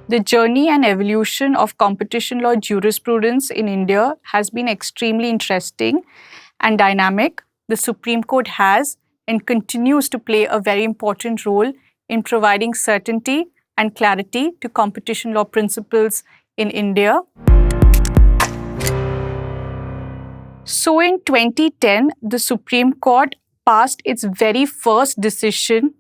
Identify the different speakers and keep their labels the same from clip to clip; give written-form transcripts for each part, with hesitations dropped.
Speaker 1: The journey and evolution of competition law jurisprudence in India has been extremely interesting and dynamic. The Supreme Court has and continues to play a very important role in providing certainty and clarity to competition law principles in India. So in 2010, the Supreme Court passed its very first decision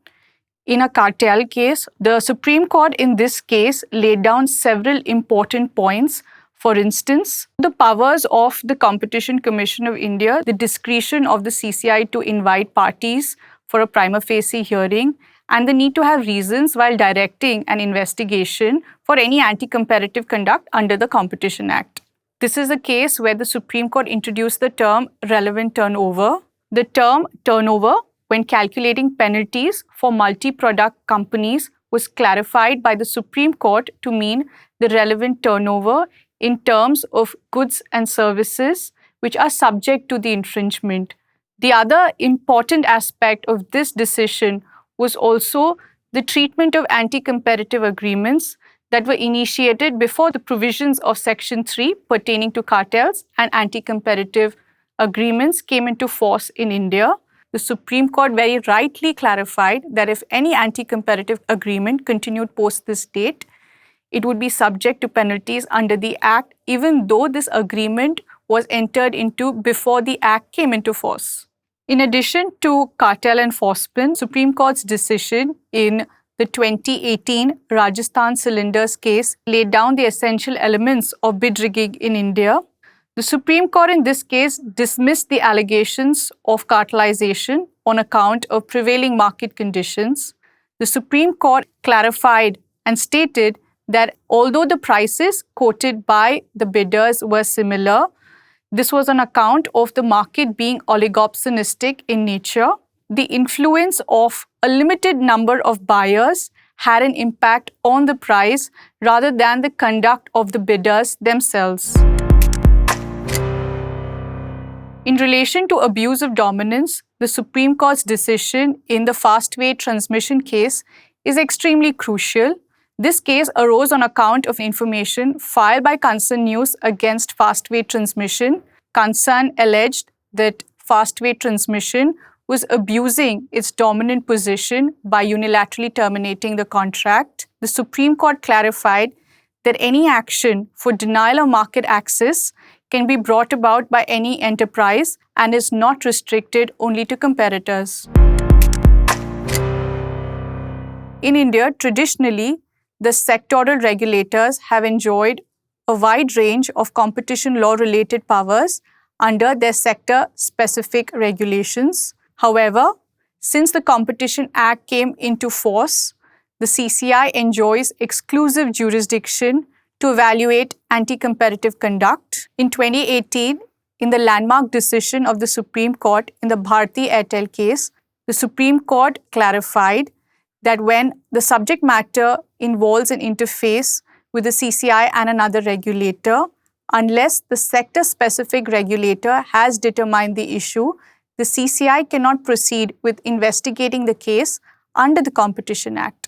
Speaker 1: in a cartel case. The Supreme Court in this case laid down several important points. For instance, the powers of the Competition Commission of India, the discretion of the CCI to invite parties for a prima facie hearing, and the need to have reasons while directing an investigation for any anti-competitive conduct under the Competition Act. This is a case where the Supreme Court introduced the term relevant turnover. The term turnover, when calculating penalties for multi-product companies, was clarified by the Supreme Court to mean the relevant turnover in terms of goods and services which are subject to the infringement. The other important aspect of this decision was also the treatment of anti-competitive agreements that were initiated before the provisions of Section 3 pertaining to cartels and anti-competitive agreements came into force in India. The Supreme Court very rightly clarified that if any anti-competitive agreement continued post this date, it would be subject to penalties under the Act, even though this agreement was entered into before the Act came into force. In addition to cartel enforcement, Supreme Court's decision in the 2018 Rajasthan Cylinders case laid down the essential elements of bid rigging in India. The Supreme Court in this case dismissed the allegations of cartelization on account of prevailing market conditions. The Supreme Court clarified and stated that although the prices quoted by the bidders were similar, this was on account of the market being oligopsonistic in nature. The influence of a limited number of buyers had an impact on the price rather than the conduct of the bidders themselves. In relation to abuse of dominance, the Supreme Court's decision in the Fastway transmission case is extremely crucial. This case arose on account of information filed by Concern News against Fastway Transmission. Concern alleged that Fastway Transmission was abusing its dominant position by unilaterally terminating the contract. The Supreme Court clarified that any action for denial of market access can be brought about by any enterprise and is not restricted only to competitors. In India, traditionally, the sectoral regulators have enjoyed a wide range of competition law-related powers under their sector-specific regulations. However, since the Competition Act came into force, the CCI enjoys exclusive jurisdiction to evaluate anti-competitive conduct. In 2018, in the landmark decision of the Supreme Court in the Bharti Airtel case, the Supreme Court clarified that when the subject matter involves an interface with the CCI and another regulator, unless the sector-specific regulator has determined the issue, the CCI cannot proceed with investigating the case under the Competition Act.